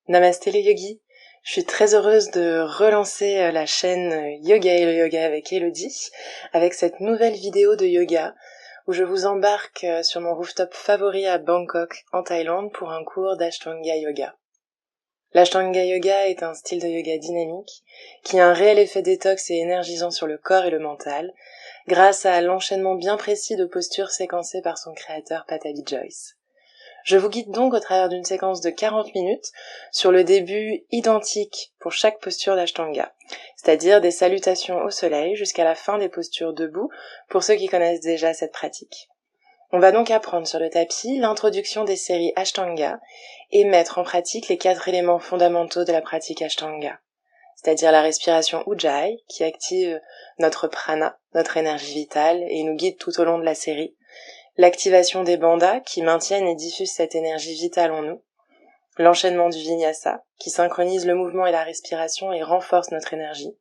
Namasté les yogis, je suis très heureuse de relancer la chaîne Yoga et le Yoga avec Elodie, avec cette nouvelle vidéo de yoga où je vous embarque sur mon rooftop favori à Bangkok, en Thaïlande, pour un cours d'Ashtanga Yoga. L'Ashtanga Yoga est un style de yoga dynamique qui a un réel effet détox et énergisant sur le corps et le mental, grâce à l'enchaînement bien précis de postures séquencées par son créateur Patanjali Jois. Je vous guide donc au travers d'une séquence de 40 minutes sur le début identique pour chaque posture d'Ashtanga, c'est-à-dire des salutations au soleil jusqu'à la fin des postures debout pour ceux qui connaissent déjà cette pratique. On va donc apprendre sur le tapis l'introduction des séries Ashtanga et mettre en pratique les 4 éléments fondamentaux de la pratique Ashtanga, c'est-à-dire la respiration Ujjayi qui active notre prana, notre énergie vitale et nous guide tout au long de la série, l'activation des bandhas qui maintiennent et diffusent cette énergie vitale en nous, l'enchaînement du vinyasa qui synchronise le mouvement et la respiration et renforce notre énergie,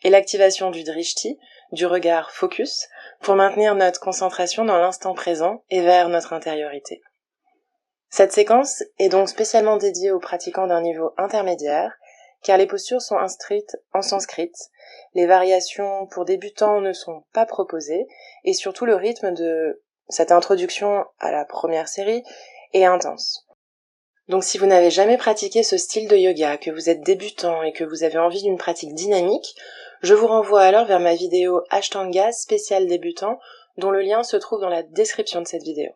et l'activation du drishti, du regard focus, pour maintenir notre concentration dans l'instant présent et vers notre intériorité. Cette séquence est donc spécialement dédiée aux pratiquants d'un niveau intermédiaire, car les postures sont inscrites en sanskrit, les variations pour débutants ne sont pas proposées, et surtout le rythme de cette introduction à la première série est intense. Donc si vous n'avez jamais pratiqué ce style de yoga, que vous êtes débutant et que vous avez envie d'une pratique dynamique, je vous renvoie alors vers ma vidéo Ashtanga spéciale débutant, dont le lien se trouve dans la description de cette vidéo.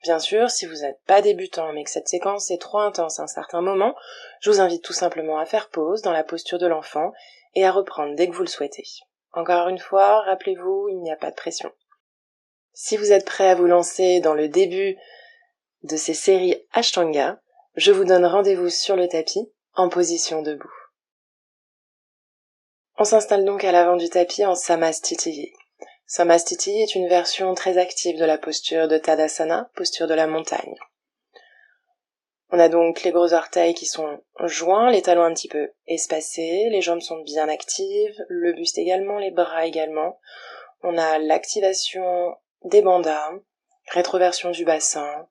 Bien sûr, si vous n'êtes pas débutant mais que cette séquence est trop intense à un certain moment, je vous invite tout simplement à faire pause dans la posture de l'enfant et à reprendre dès que vous le souhaitez. Encore une fois, rappelez-vous, il n'y a pas de pression. Si vous êtes prêt à vous lancer dans le début de ces séries Ashtanga, je vous donne rendez-vous sur le tapis, en position debout. On s'installe donc à l'avant du tapis en Samastitihi. Samastitihi est une version très active de la posture de Tadasana, posture de la montagne. On a donc les gros orteils qui sont joints, les talons un petit peu espacés, les jambes sont bien actives, le buste également, les bras également. On a l'activation des bandhas, rétroversion du bassin,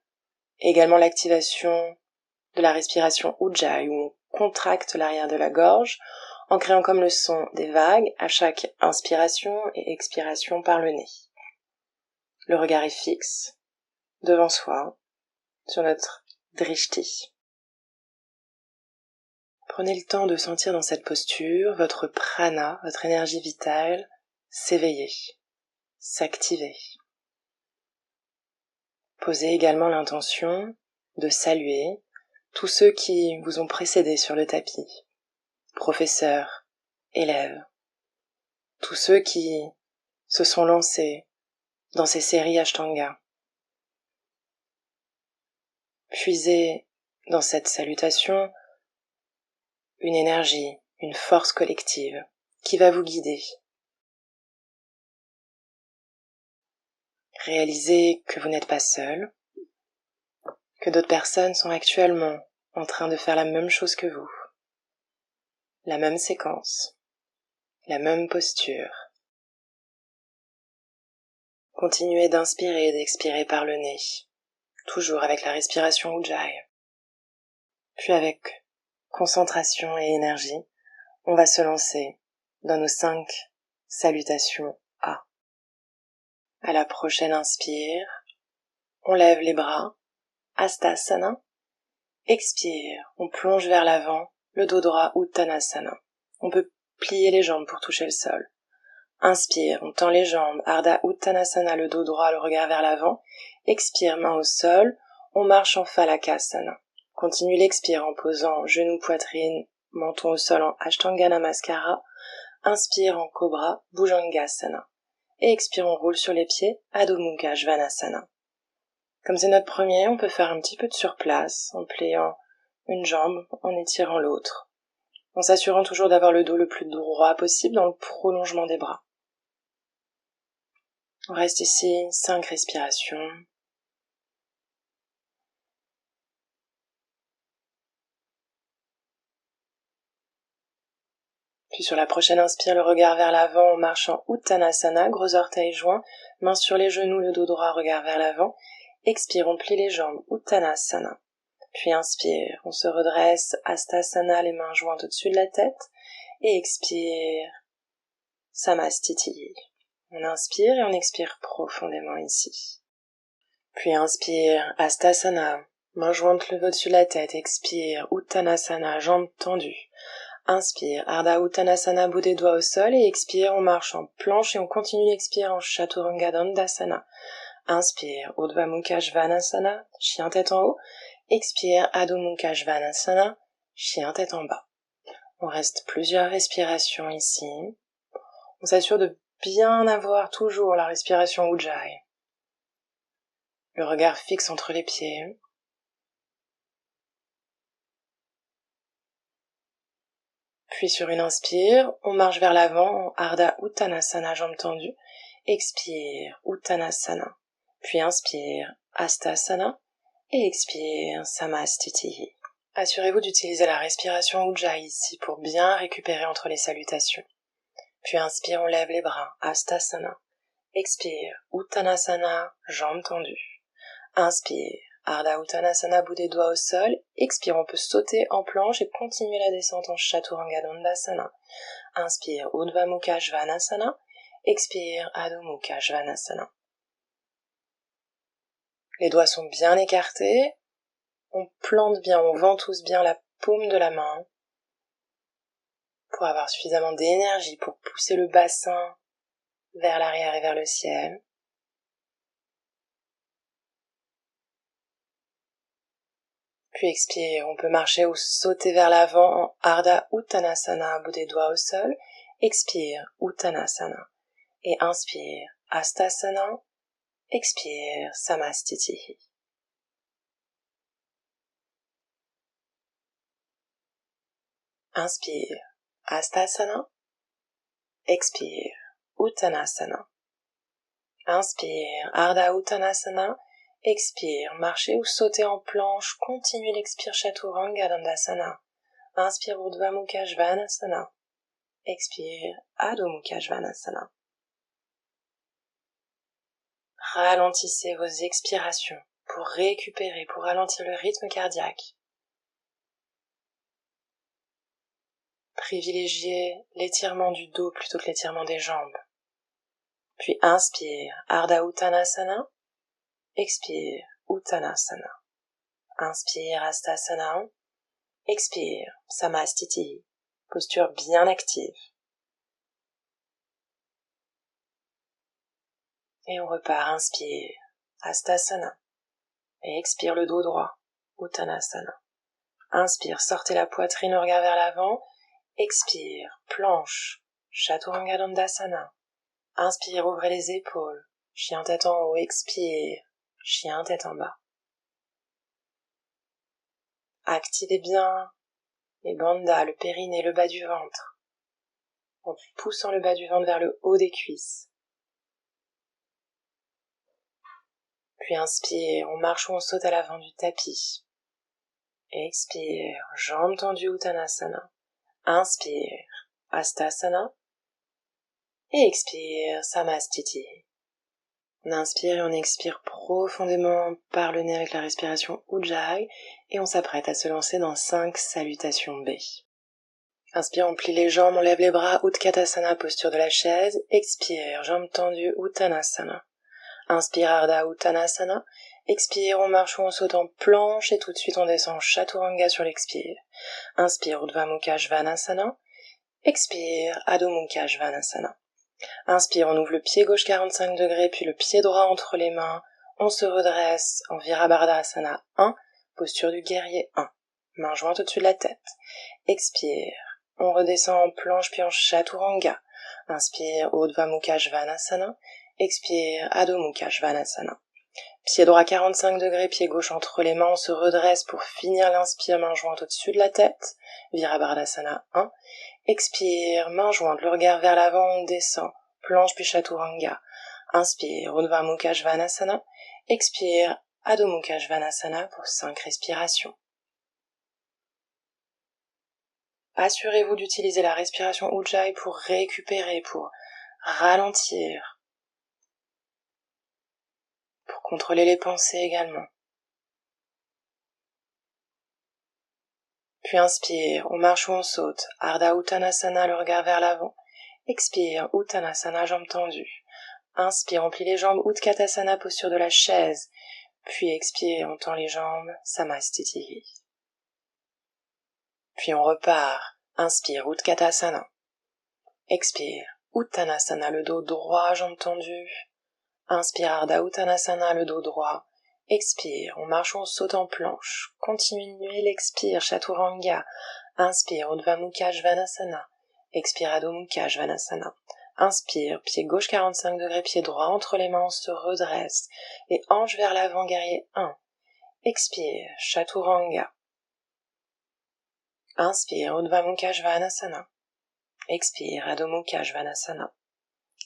et également l'activation de la respiration Ujjayi où on contracte l'arrière de la gorge en créant comme le son des vagues à chaque inspiration et expiration par le nez. Le regard est fixe, devant soi, sur notre drishti. Prenez le temps de sentir dans cette posture votre prana, votre énergie vitale, s'éveiller, s'activer. Posez également l'intention de saluer tous ceux qui vous ont précédé sur le tapis, professeurs, élèves, tous ceux qui se sont lancés dans ces séries Ashtanga. Puisez dans cette salutation une énergie, une force collective qui va vous guider. Réalisez que vous n'êtes pas seul, que d'autres personnes sont actuellement en train de faire la même chose que vous, la même séquence, la même posture. Continuez d'inspirer et d'expirer par le nez, toujours avec la respiration Ujjayi. Puis avec concentration et énergie, on va se lancer dans nos 5 salutations A. À la prochaine inspire, on lève les bras, Hastasana. Expire, on plonge vers l'avant, le dos droit Uttanasana. On peut plier les jambes pour toucher le sol. Inspire, on tend les jambes, Ardha Uttanasana, le dos droit, le regard vers l'avant. Expire, main au sol, on marche en Falakasana. Continue l'expire en posant genoux, poitrine, menton au sol en Ashtanga Namaskara. Inspire en Cobra, Bhujangasana. Et expire, on roule sur les pieds, Adho Mukha Svanasana. Comme c'est notre premier, on peut faire un petit peu de surplace, en pliant une jambe, en étirant l'autre, en s'assurant toujours d'avoir le dos le plus droit possible dans le prolongement des bras. On reste ici 5 respirations. Puis sur la prochaine inspire, le regard vers l'avant, on marche en Uttanasana, gros orteils joints, mains sur les genoux, le dos droit, regard vers l'avant. Expire, on plie les jambes, Uttanasana. Puis inspire, on se redresse, Hastasana, les mains jointes au-dessus de la tête. Et expire, Samastiti. On inspire et on expire profondément ici. Puis inspire, Hastasana, mains jointes levées au-dessus de la tête. Expire, Uttanasana, jambes tendues. Inspire, Ardha Uttanasana, bout des doigts au sol. Et expire, on marche en planche et on continue d'expirer en Chaturanga Dandasana. Inspire, Urdhva Mukha Svanasana, chien tête en haut. Expire, Adho Mukha Svanasana, chien tête en bas. On reste plusieurs respirations ici. On s'assure de bien avoir toujours la respiration Ujjayi. Le regard fixe entre les pieds. Puis sur une inspire, on marche vers l'avant en Ardha Uttanasana, jambes tendues. Expire, Uttanasana. Puis inspire, Hastasana. Et expire, Samastiti. Assurez-vous d'utiliser la respiration Ujjayi ici pour bien récupérer entre les salutations. Puis inspire, on lève les bras, Hastasana. Expire, Uttanasana, jambes tendues. Inspire, Ardha Uttanasana, bout des doigts au sol. Expire, on peut sauter en planche et continuer la descente en Chaturanga Dandasana. Inspire, Urdhva Mukha Svanasana. Expire, Adho Mukha Svanasana. Les doigts sont bien écartés. On plante bien, on ventouse bien la paume de la main pour avoir suffisamment d'énergie pour pousser le bassin vers l'arrière et vers le ciel. Puis expire, on peut marcher ou sauter vers l'avant en Ardha Uttanasana, bout des doigts au sol. Expire, Uttanasana. Et inspire, Hastasana. Expire, Samastiti. Inspire, Hastasana. Expire, Uttanasana. Inspire, Ardha Uttanasana. Expire, marcher ou sauter en planche. Continue l'expire Chaturanga Dandasana. Inspire, Urdhva Mukha Svanasana. Expire, Adho Mukha Svanasana. Ralentissez vos expirations pour récupérer, pour ralentir le rythme cardiaque. Privilégiez l'étirement du dos plutôt que l'étirement des jambes. Puis inspire, Ardha Uttanasana. Expire, Uttanasana. Inspire, Hastasana. Expire, Samastiti. Posture bien active. Et on repart, inspire, Hastasana. Et expire le dos droit, Uttanasana. Inspire, sortez la poitrine, le regard vers l'avant. Expire, planche, Chaturanga Dandasana. Inspire, ouvrez les épaules, chien tête en haut. Expire, chien tête en bas. Activez bien les bandhas, le périnée, le bas du ventre, en poussant le bas du ventre vers le haut des cuisses. Puis inspire, on marche ou on saute à l'avant du tapis. Expire, jambes tendues Uttanasana. Inspire, Hastasana. Et expire, Samastiti. On inspire et on expire profondément par le nez avec la respiration Ujjayi et on s'apprête à se lancer dans 5 salutations B. Inspire, on plie les jambes, on lève les bras, Utkatasana, posture de la chaise. Expire, jambes tendues, Uttanasana. Inspire, Ardha Uttanasana. Expire, on marche ou on saute en planche et tout de suite on descend en Chaturanga sur l'expire. Inspire, Urdhva Mukha Svanasana. Expire, Adho Mukha Svanasana. Inspire, on ouvre le pied gauche 45 degrés, puis le pied droit entre les mains. On se redresse en Virabhadrasana 1, posture du guerrier 1. Main jointe au-dessus de la tête. Expire, on redescend en planche puis en Chaturanga. Inspire, Urdhva Mukha Svanasana. Expire, Adho Mukha Svanasana. Pied droit 45 degrés, pied gauche entre les mains, on se redresse pour finir l'inspire, main jointe au-dessus de la tête. Virabhadrasana 1. Expire, main jointe, le regard vers l'avant, on descend. Planche puis Chaturanga. Inspire, Urdhva Mukha Svanasana. Expire, Adho Mukha Svanasana pour 5 respirations. Assurez-vous d'utiliser la respiration Ujjayi pour récupérer, pour ralentir, pour contrôler les pensées également. Puis inspire, on marche ou on saute, Ardha Uttanasana, le regard vers l'avant. Expire, Uttanasana, jambes tendues. Inspire, on plie les jambes, Utkatasana, posture de la chaise. Puis expire, on tend les jambes, Samastiti. Puis on repart. Inspire, Utkatasana. Expire, Uttanasana, le dos droit, jambes tendues. Inspire, Ardha Uttanasana, le dos droit. Expire, on marche ou on saute en planche. Continuez l'expire, Chaturanga. Inspire, Urdhva Mukha Svanasana. Expire, Adho Mukha Svanasana. Inspire, pied gauche 45 degrés, pied droit entre les mains, on se redresse. Et hanche vers l'avant, guerrier 1. Expire, Chaturanga. Inspire, Urdhva Mukha Svanasana. Expire, Adho Mukha Svanasana.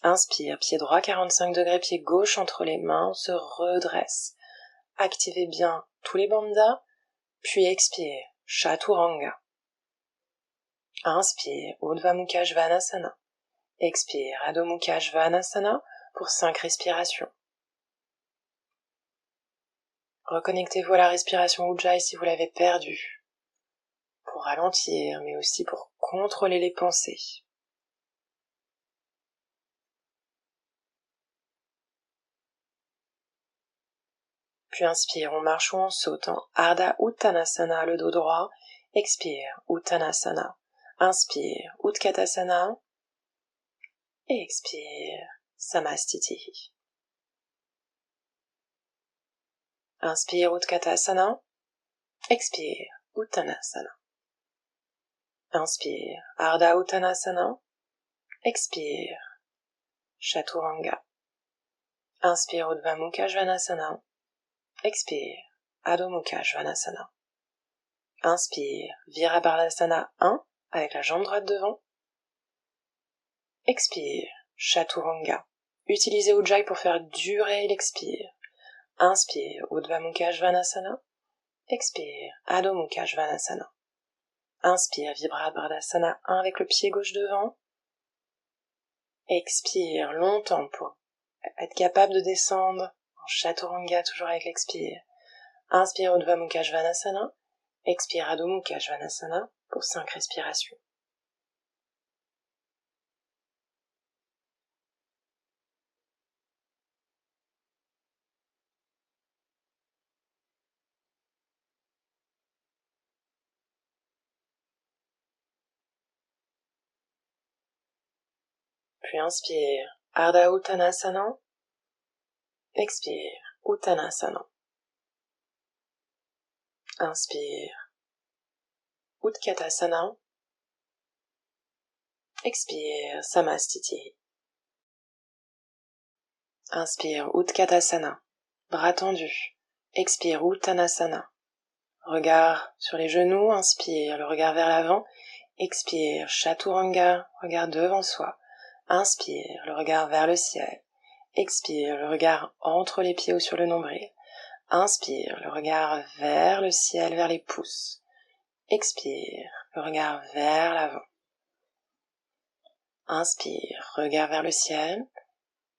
Inspire, pied droit 45 degrés, pied gauche entre les mains, on se redresse. Activez bien tous les bandhas, puis expire, Chaturanga. Inspire, Urdhva Mukha Svanasana. Expire, Adho Mukha Svanasana pour 5 respirations. Reconnectez-vous à la respiration Ujjayi si vous l'avez perdue, pour ralentir, mais aussi pour contrôler les pensées. Puis inspire, on marche ou on saute en Ardha Uttanasana, le dos droit. Expire, Uttanasana. Inspire, Utkatasana. Et expire, Samastiti. Inspire, Utkatasana. Expire, Uttanasana. Inspire, Ardha Uttanasana. Expire, Chaturanga. Inspire, Urdhva Mukha Svanasana. Expire, Adho Mukha Svanasana. Inspire, Virabhadrasana 1 avec la jambe droite devant. Expire, Chaturanga. Utilisez Ujjayi pour faire durer l'expire. Inspire, Urdhva Mukha Svanasana. Expire, Adho Mukha Svanasana. Inspire, Virabhadrasana 1 avec le pied gauche devant. Expire longtemps pour être capable de descendre en Chaturanga, toujours avec l'expire. Inspire, Urdhva Mukha Svanasana. Expire, Adho Mukha Svanasana pour 5 respirations. Puis inspire, Ardha Uttanasana. Expire, Uttanasana. Inspire, Utkatasana. Expire, Samastiti. Inspire, Utkatasana. Bras tendus. Expire, Uttanasana. Regard sur les genoux. Inspire, le regard vers l'avant. Expire, Chaturanga. Regard devant soi. Inspire, le regard vers le ciel. Expire, le regard entre les pieds ou sur le nombril. Inspire, le regard vers le ciel, vers les pouces. Expire, le regard vers l'avant. Inspire, regard vers le ciel.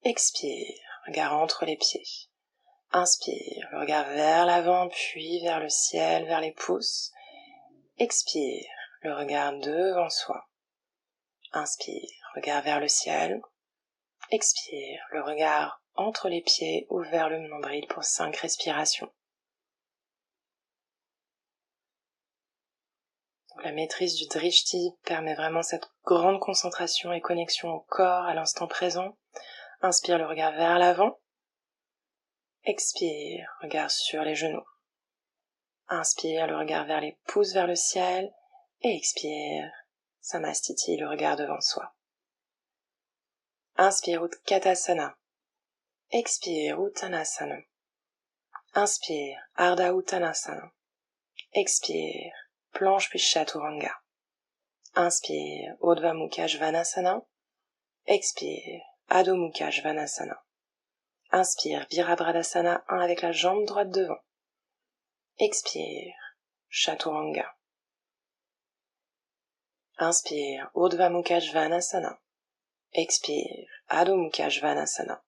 Expire, regard entre les pieds. Inspire, le regard vers l'avant, puis vers le ciel, vers les pouces. Expire, le regard devant soi. Inspire, regard vers le ciel. Expire, le regard entre les pieds ou vers le nombril pour 5 respirations. Donc, la maîtrise du drishti permet vraiment cette grande concentration et connexion au corps, à l'instant présent. Inspire, le regard vers l'avant. Expire, regard sur les genoux. Inspire, le regard vers les pouces, vers le ciel. Et expire, Samastiti, le regard devant soi. Inspire, Utkatasana. Expire, Uttanasana. Inspire, Ardha Uttanasana. Expire, planche puis Chaturanga. Inspire, Urdhva Mukha Svanasana. Expire, Adho Mukha Svanasana. Inspire, Virabhadrasana 1 avec la jambe droite devant. Expire, Chaturanga. Inspire, Urdhva Mukha Svanasana. Expire, Adho Mukha Svanasana.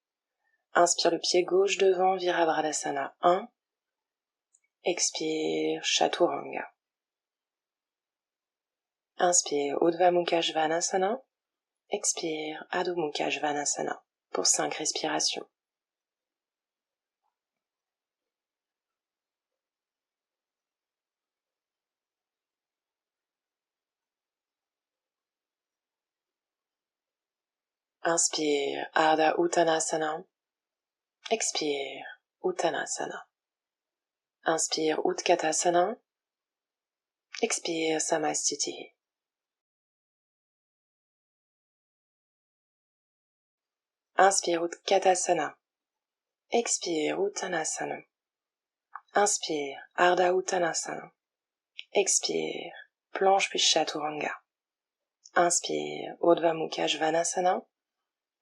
Inspire le pied gauche devant, Virabhadrasana 1. Expire, Chaturanga. Inspire, Urdhva Mukha Svanasana. Expire, Adho Mukha Svanasana pour 5 respirations. Inspire, Ardha Uttanasana. Expire, Uttanasana. Inspire, Utkatasana. Expire, Samastiti. Inspire, Utkatasana. Expire, Uttanasana. Inspire, Ardha Uttanasana. Expire, planche puis Chaturanga. Inspire, Urdhva Mukha Svanasana.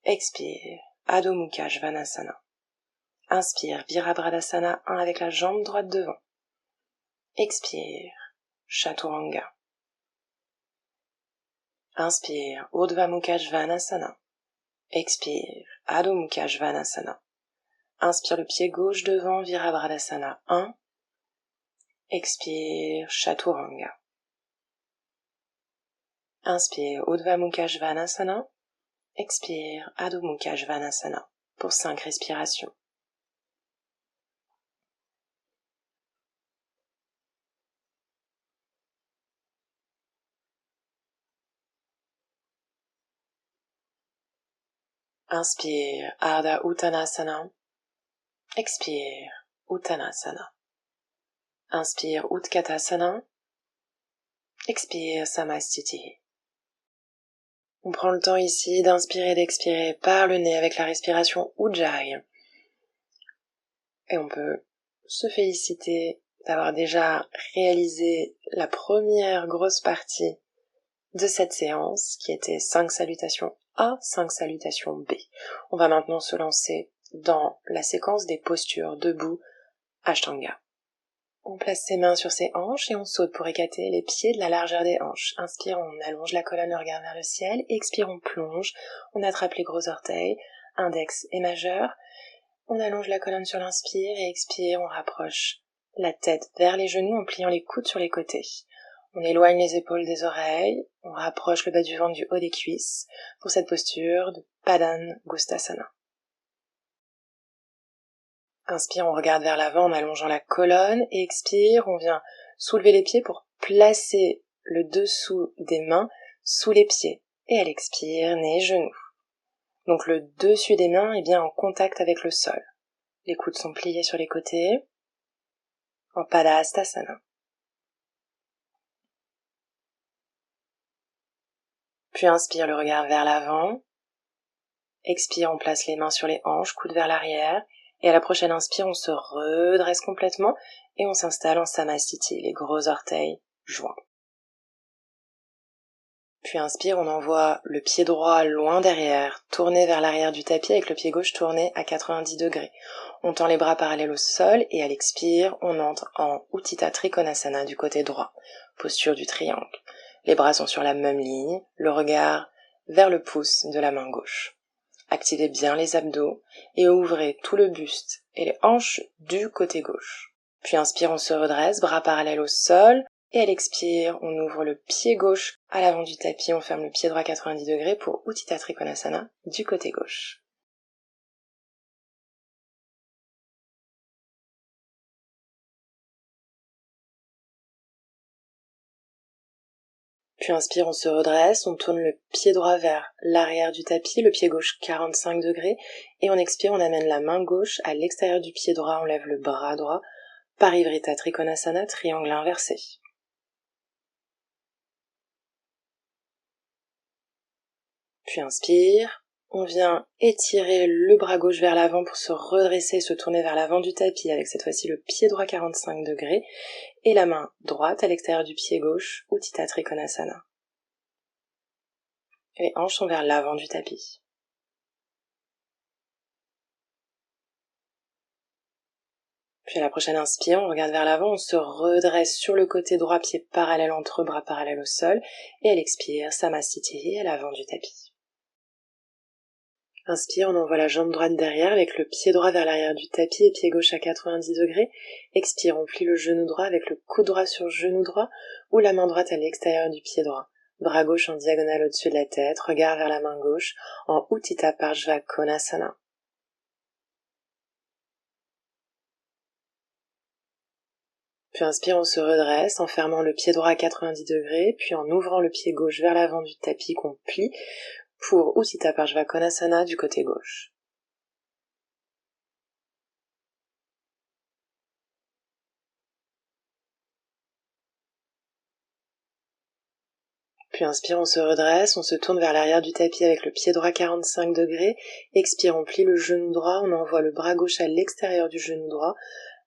Expire, Adho Mukha Svanasana. Inspire, Virabhadrasana 1 avec la jambe droite devant. Expire, Chaturanga. Inspire, Urdhva Mukha Svanasana. Expire, Adho Mukha Svanasana. Inspire le pied gauche devant, Virabhadrasana 1. Expire, Chaturanga. Inspire, Urdhva Mukha Svanasana. Expire, Adho Mukha Svanasana pour 5 respirations. Inspire, Ardha Uttanasana. Expire, Uttanasana. Inspire, Utkatasana. Expire, Samastiti. On prend le temps ici d'inspirer et d'expirer par le nez avec la respiration Ujjayi. Et on peut se féliciter d'avoir déjà réalisé la première grosse partie de cette séance qui était 5 salutations A, 5 salutations B. On va maintenant se lancer dans la séquence des postures debout Ashtanga. On place ses mains sur ses hanches et on saute pour écarter les pieds de la largeur des hanches. Inspire, on allonge la colonne, on regarde vers le ciel. Expire, on plonge. On attrape les gros orteils, index et majeur. On allonge la colonne sur l'inspire et expire, on rapproche la tête vers les genoux en pliant les coudes sur les côtés. On éloigne les épaules des oreilles. On rapproche le bas du ventre du haut des cuisses pour cette posture de Padangusthasana. Inspire, on regarde vers l'avant en allongeant la colonne et expire, on vient soulever les pieds pour placer le dessous des mains sous les pieds. Et à l'expire, nez, genoux. Donc le dessus des mains est bien en contact avec le sol. Les coudes sont pliés sur les côtés en Padahastasana. Puis inspire, le regard vers l'avant. Expire, on place les mains sur les hanches, coudes vers l'arrière. Et à la prochaine inspire, on se redresse complètement et on s'installe en Samastiti, les gros orteils joints. Puis inspire, on envoie le pied droit loin derrière, tourné vers l'arrière du tapis avec le pied gauche tourné à 90 degrés. On tend les bras parallèles au sol et à l'expire, on entre en Utthita Trikonasana du côté droit, posture du triangle. Les bras sont sur la même ligne, le regard vers le pouce de la main gauche. Activez bien les abdos et ouvrez tout le buste et les hanches du côté gauche. Puis inspire, on se redresse, bras parallèles au sol. Et à l'expire, on ouvre le pied gauche à l'avant du tapis, on ferme le pied droit à 90 degrés pour Utthita Trikonasana du côté gauche. Puis inspire, on se redresse, on tourne le pied droit vers l'arrière du tapis, le pied gauche 45 degrés, et on expire, on amène la main gauche à l'extérieur du pied droit, on lève le bras droit, Parivrtta Trikonasana, triangle inversé. Puis inspire, on vient étirer le bras gauche vers l'avant pour se redresser, se tourner vers l'avant du tapis avec cette fois-ci le pied droit 45 degrés et la main droite à l'extérieur du pied gauche, Utthita Trikonasana. Les hanches sont vers l'avant du tapis. Puis à la prochaine inspire, on regarde vers l'avant, on se redresse sur le côté droit, pied parallèle entre eux, bras parallèles au sol, et à l'expire, Samastiti à l'avant du tapis. Inspire, on envoie la jambe droite derrière avec le pied droit vers l'arrière du tapis et pied gauche à 90 degrés. Expire, on plie le genou droit avec le coude droit sur genou droit ou la main droite à l'extérieur du pied droit. bras gauche en diagonale au-dessus de la tête, regard vers la main gauche en Utthita Parshva Konasana. Puis inspire, on se redresse en fermant le pied droit à 90 degrés, puis en ouvrant le pied gauche vers l'avant du tapis qu'on plie pour Utthita Parshva Konasana du côté gauche. Puis inspire, on se redresse, on se tourne vers l'arrière du tapis avec le pied droit 45 degrés. Expire, on plie le genou droit, on envoie le bras gauche à l'extérieur du genou droit,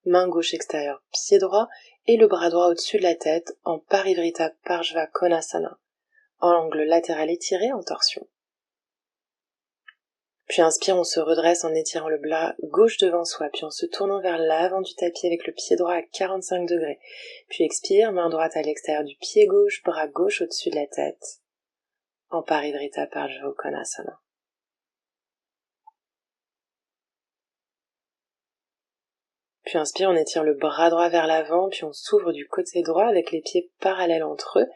main gauche extérieure, pied droit, et le bras droit au-dessus de la tête en Parivrita Parshva Konasana, en angle latéral étiré en torsion. Puis inspire, on se redresse en étirant le bras gauche devant soi, puis en se tournant vers l'avant du tapis avec le pied droit à 45 degrés. Puis expire, main droite à l'extérieur du pied gauche, bras gauche au-dessus de la tête, en Parivrita Parshva Konasana. Puis inspire, on étire le bras droit vers l'avant, puis on s'ouvre du côté droit avec les pieds parallèles entre eux,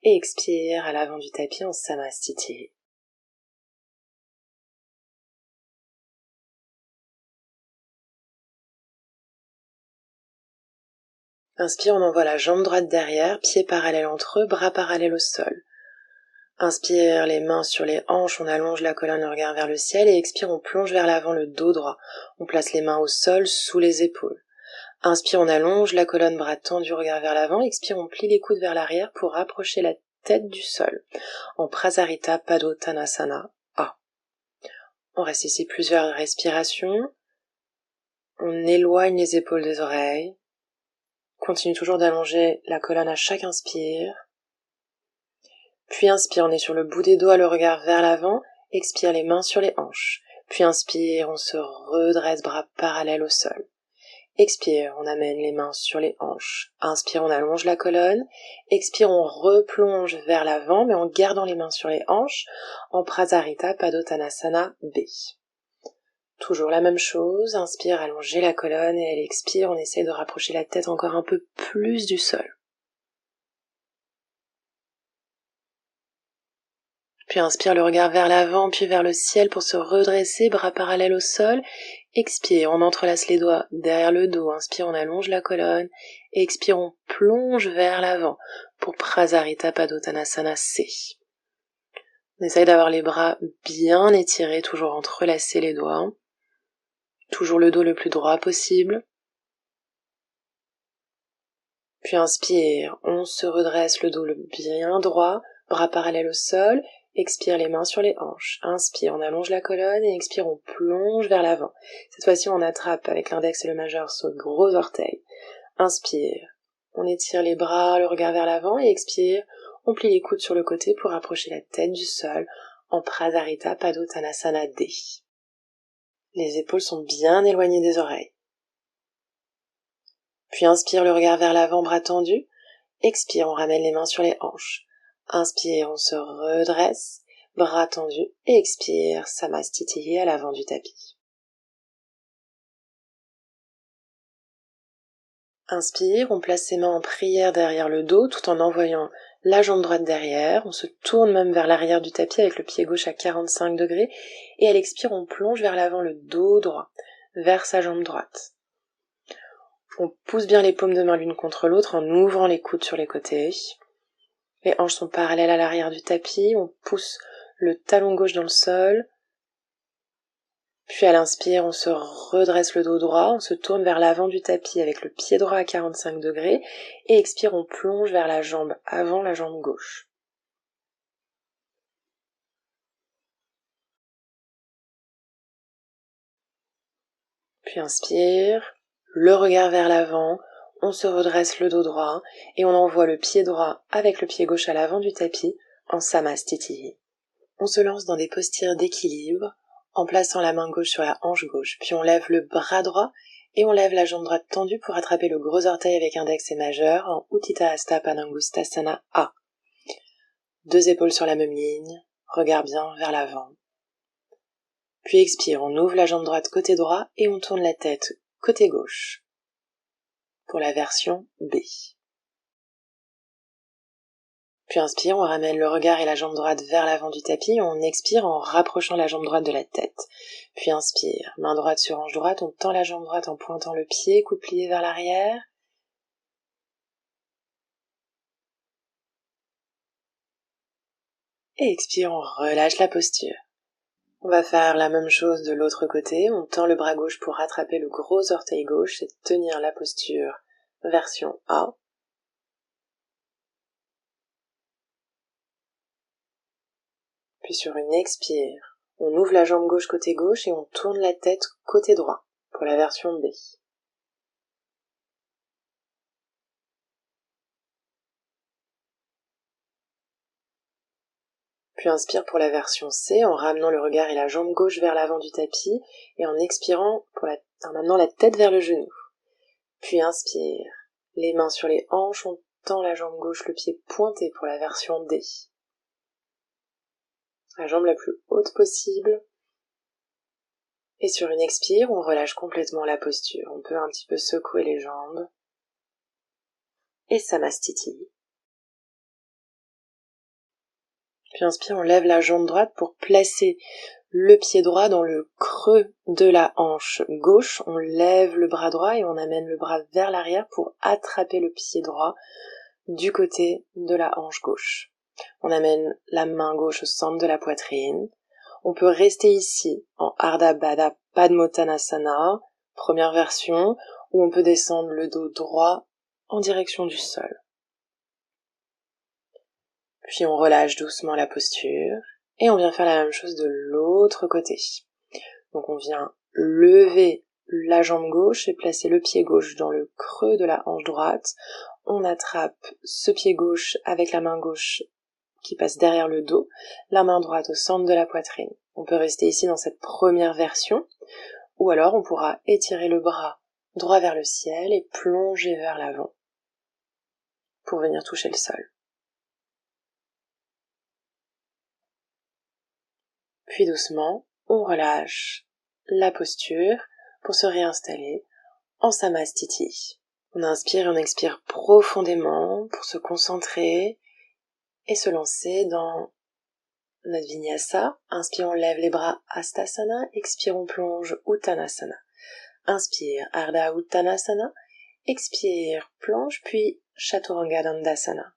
et expire à l'avant du tapis en Samastiti. Inspire, on envoie la jambe droite derrière, pieds parallèles entre eux, bras parallèles au sol. Inspire, les mains sur les hanches, on allonge la colonne, le regard vers le ciel, et expire, on plonge vers l'avant le dos droit. On place les mains au sol, sous les épaules. Inspire, on allonge la colonne, bras tendus, regard vers l'avant. Expire, on plie les coudes vers l'arrière pour rapprocher la tête du sol. En Prasarita Padottanasana A. On reste ici plusieurs respirations. On éloigne les épaules des oreilles. Continue toujours d'allonger la colonne à chaque inspire. Puis inspire, on est sur le bout des doigts, le regard vers l'avant. Expire, les mains sur les hanches. Puis inspire, on se redresse, bras parallèles au sol. Expire, on amène les mains sur les hanches. Inspire, on allonge la colonne. Expire, on replonge vers l'avant, mais en gardant les mains sur les hanches, en Prasarita Padottanasana B. Toujours la même chose, inspire, allonger la colonne, et elle expire, on essaie de rapprocher la tête encore un peu plus du sol. Puis inspire, le regard vers l'avant, puis vers le ciel pour se redresser, bras parallèles au sol. Expire, on entrelace les doigts derrière le dos. Inspire, on allonge la colonne. Expire, on plonge vers l'avant pour Prasarita Padottanasana C. On essaye d'avoir les bras bien étirés, toujours entrelacer les doigts. Toujours le dos le plus droit possible. Puis inspire, on se redresse, le dos bien droit, bras parallèles au sol. Expire, les mains sur les hanches. Inspire, on allonge la colonne, et expire, on plonge vers l'avant. Cette fois-ci, on attrape avec l'index et le majeur sur le gros orteil. Inspire, on étire les bras, le regard vers l'avant, et expire, on plie les coudes sur le côté pour approcher la tête du sol en Prasarita Padottanasana D. Les épaules sont bien éloignées des oreilles. Puis inspire, le regard vers l'avant, bras tendus. Expire, on ramène les mains sur les hanches. Inspire, on se redresse, bras tendus, et expire, Samastiti à l'avant du tapis. Inspire, on place ses mains en prière derrière le dos tout en envoyant la jambe droite derrière. On se tourne même vers l'arrière du tapis avec le pied gauche à 45 degrés. Et à l'expire, on plonge vers l'avant le dos droit, vers sa jambe droite. On pousse bien les paumes de main l'une contre l'autre en ouvrant les coudes sur les côtés. Les hanches sont parallèles à l'arrière du tapis. On pousse le talon gauche dans le sol. Puis à l'inspire, on se redresse le dos droit, on se tourne vers l'avant du tapis avec le pied droit à 45 degrés. Et expire, on plonge vers la jambe avant la jambe gauche. Puis inspire, le regard vers l'avant, on se redresse le dos droit et on envoie le pied droit avec le pied gauche à l'avant du tapis en Samastiti. On se lance dans des postures d'équilibre en plaçant la main gauche sur la hanche gauche, puis on lève le bras droit et on lève la jambe droite tendue pour attraper le gros orteil avec index et majeur en Utthita Hasta Padangusthasana A. 2 épaules sur la même ligne, regard bien vers l'avant. Puis expire, on ouvre la jambe droite côté droit et on tourne la tête côté gauche pour la version B. Puis inspire, on ramène le regard et la jambe droite vers l'avant du tapis, on expire en rapprochant la jambe droite de la tête. Puis inspire, main droite sur hanche droite, on tend la jambe droite en pointant le pied, coude plié vers l'arrière. Et expire, on relâche la posture. On va faire la même chose de l'autre côté, on tend le bras gauche pour rattraper le gros orteil gauche et tenir la posture version A. Puis sur une expire, on ouvre la jambe gauche côté gauche et on tourne la tête côté droit pour la version B. Puis inspire pour la version C en ramenant le regard et la jambe gauche vers l'avant du tapis et en expirant en amenant la tête vers le genou. Puis inspire, les mains sur les hanches, on tend la jambe gauche, le pied pointé pour la version D. La jambe la plus haute possible. Et sur une expire, on relâche complètement la posture. On peut un petit peu secouer les jambes. Et Samastiti. Puis inspire, on lève la jambe droite pour placer le pied droit dans le creux de la hanche gauche. On lève le bras droit et on amène le bras vers l'arrière pour attraper le pied droit du côté de la hanche gauche. On amène la main gauche au centre de la poitrine. On peut rester ici en Ardha Baddha Padmottanasana, première version, où on peut descendre le dos droit en direction du sol. Puis on relâche doucement la posture et on vient faire la même chose de l'autre côté. Donc on vient lever la jambe gauche et placer le pied gauche dans le creux de la hanche droite. On attrape ce pied gauche avec la main gauche qui passe derrière le dos, la main droite au centre de la poitrine. On peut rester ici dans cette première version, ou alors on pourra étirer le bras droit vers le ciel et plonger vers l'avant pour venir toucher le sol. Puis doucement, on relâche la posture pour se réinstaller en Samastiti. On inspire et on expire profondément pour se concentrer et se lancer dans notre Vinyasa. Inspire, on lève les bras Hastasana, expire, on plonge Uttanasana. Inspire, Ardha Uttanasana, expire, plonge, puis Chaturanga Dandasana.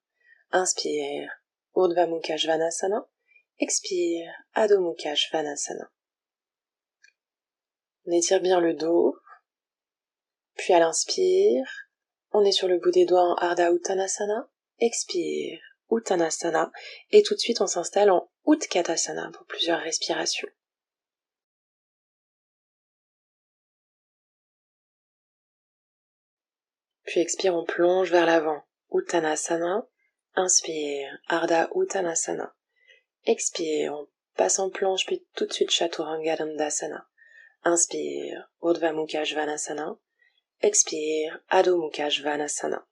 Inspire, Urdhva Mukha Svanasana, expire, Adho Mukha Svanasana. On étire bien le dos, puis à l'inspire, on est sur le bout des doigts en Ardha Uttanasana, expire, Uttanasana, et tout de suite on s'installe en Utkatasana pour plusieurs respirations. Puis expire, on plonge vers l'avant, Uttanasana, inspire, Ardha Uttanasana, expire, on passe en planche, puis tout de suite Chaturanga Dandasana, inspire, Urdhva Mukha Svanasana, expire, Adho Mukha Svanasana.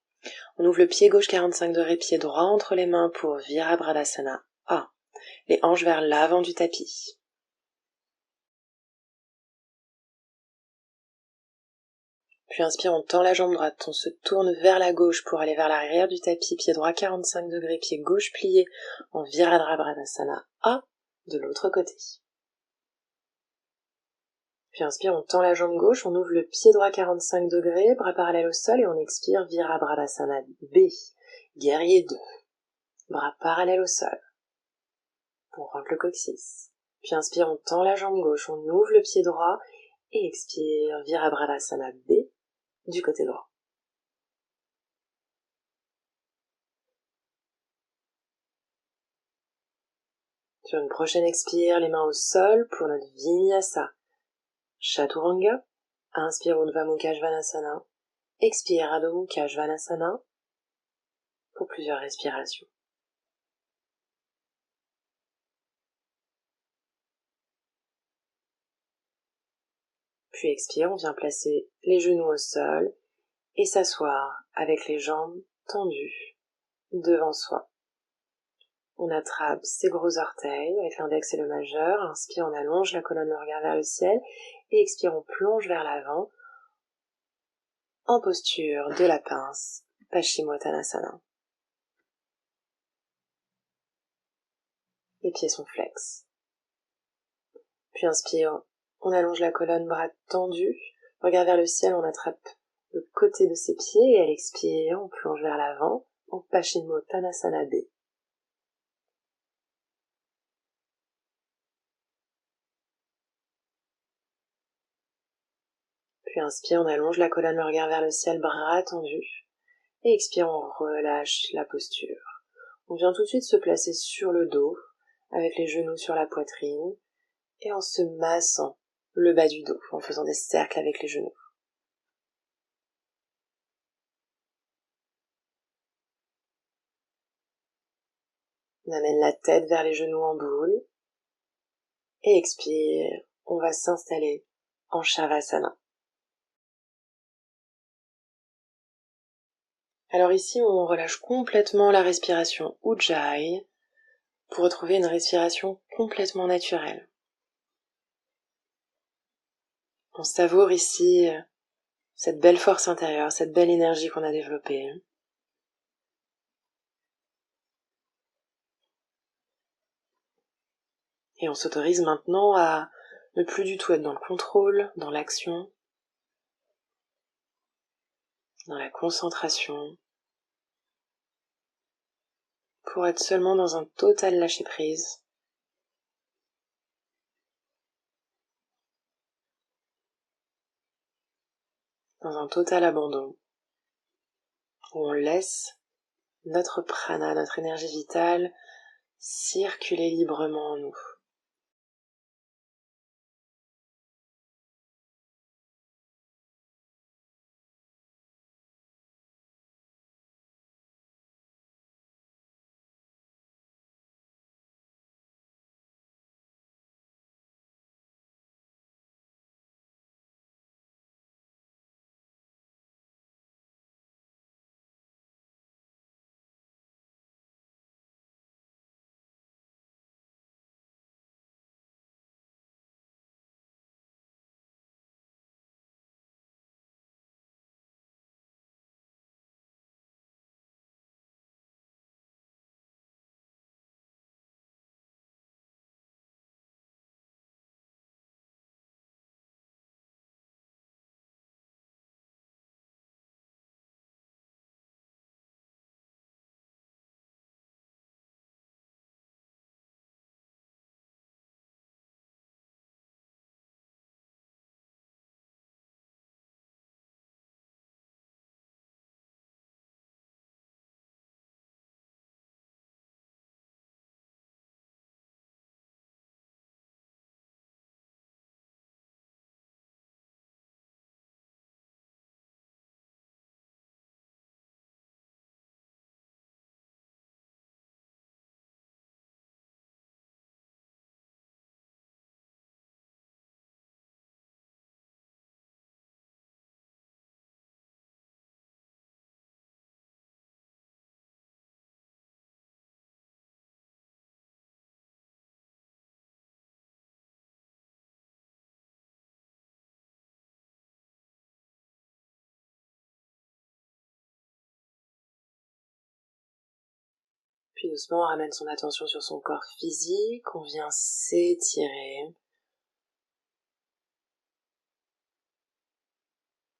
On ouvre le pied gauche 45 degrés, pied droit entre les mains pour Virabhadasana A. Les hanches vers l'avant du tapis. Puis inspire, on tend la jambe droite, on se tourne vers la gauche pour aller vers l'arrière du tapis, pied droit 45 degrés, pied gauche plié en Virabhadasana A de l'autre côté. Puis inspire, on tend la jambe gauche, on ouvre le pied droit 45 degrés, bras parallèles au sol et on expire Virabhadasana B, guerrier 2, bras parallèles au sol. On rentre le coccyx. Puis inspire, on tend la jambe gauche, on ouvre le pied droit et expire Virabhadasana B du côté droit. Sur une prochaine expire, les mains au sol pour notre Vinyasa. Chaturanga. Inspire Urdhva Mukha Svanasana. Expire Adho Mukha Svanasana pour plusieurs respirations. Puis expire, on vient placer les genoux au sol et s'asseoir avec les jambes tendues devant soi. On attrape ses gros orteils avec l'index et le majeur. Inspire, on allonge la colonne, le regard vers le ciel. Et expire, on plonge vers l'avant en posture de la pince, Paschimottanasana. les pieds sont flex. Puis inspire, on allonge la colonne, bras tendus, regard vers le ciel, on attrape le côté de ses pieds et à l'expire, on plonge vers l'avant en Paschimottanasana B. Puis inspire, on allonge la colonne, le regard vers le ciel, bras tendus. Et expire, on relâche la posture. On vient tout de suite se placer sur le dos, avec les genoux sur la poitrine, et en se massant le bas du dos, en faisant des cercles avec les genoux. On amène la tête vers les genoux en boule, et expire, on va s'installer en Shavasana. Alors ici, on relâche complètement la respiration Ujjayi pour retrouver une respiration complètement naturelle. On savoure ici cette belle force intérieure, cette belle énergie qu'on a développée. Et on s'autorise maintenant à ne plus du tout être dans le contrôle, dans l'action, dans la concentration, pour être seulement dans un total lâcher-prise. Dans un total abandon, où on laisse notre prana, notre énergie vitale, circuler librement en nous. Puis doucement, on ramène son attention sur son corps physique, on vient s'étirer.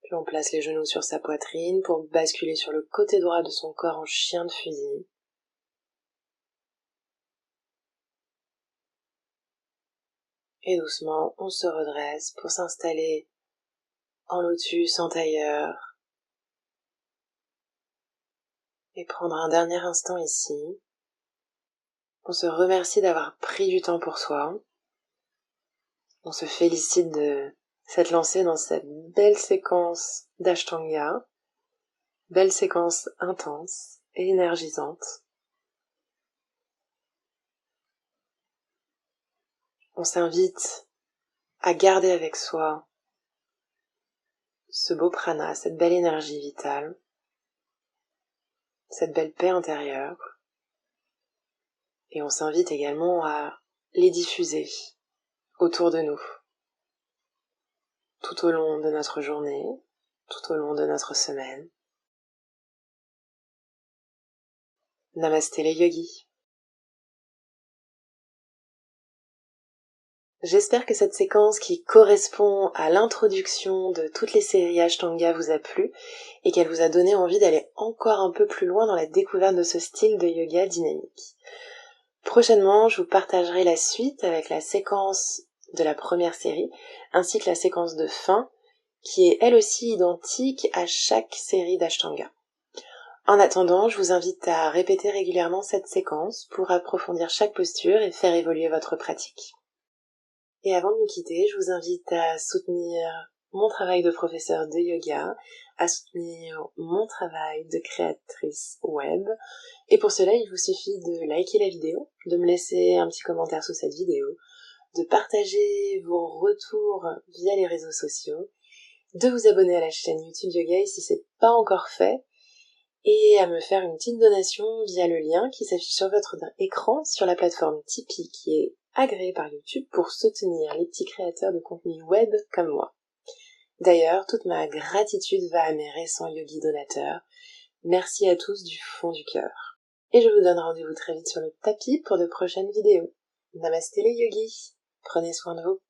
Puis on place les genoux sur sa poitrine pour basculer sur le côté droit de son corps en chien de fusil. Et doucement, on se redresse pour s'installer en lotus, en tailleur. Et prendre un dernier instant ici. On se remercie d'avoir pris du temps pour soi. On se félicite de s'être lancé dans cette belle séquence d'Ashtanga, belle séquence intense et énergisante. On s'invite à garder avec soi ce beau prana, cette belle énergie vitale, cette belle paix intérieure. Et on s'invite également à les diffuser autour de nous, tout au long de notre journée, tout au long de notre semaine. Namasté les yogis. J'espère que cette séquence qui correspond à l'introduction de toutes les séries Ashtanga vous a plu et qu'elle vous a donné envie d'aller encore un peu plus loin dans la découverte de ce style de yoga dynamique. Prochainement, je vous partagerai la suite avec la séquence de la première série ainsi que la séquence de fin qui est elle aussi identique à chaque série d'Ashtanga. En attendant, je vous invite à répéter régulièrement cette séquence pour approfondir chaque posture et faire évoluer votre pratique. Et avant de nous quitter, je vous invite à soutenir mon travail de professeur de yoga, à soutenir mon travail de créatrice web. Et pour cela, il vous suffit de liker la vidéo, de me laisser un petit commentaire sous cette vidéo, de partager vos retours via les réseaux sociaux, de vous abonner à la chaîne YouTube Yoga si c'est pas encore fait, et à me faire une petite donation via le lien qui s'affiche sur votre écran sur la plateforme Tipeee qui est agréée par YouTube pour soutenir les petits créateurs de contenu web comme moi. D'ailleurs, toute ma gratitude va à mes récents yogis donateurs. Merci à tous du fond du cœur. Et je vous donne rendez-vous très vite sur le tapis pour de prochaines vidéos. Namasté les yogis, prenez soin de vous.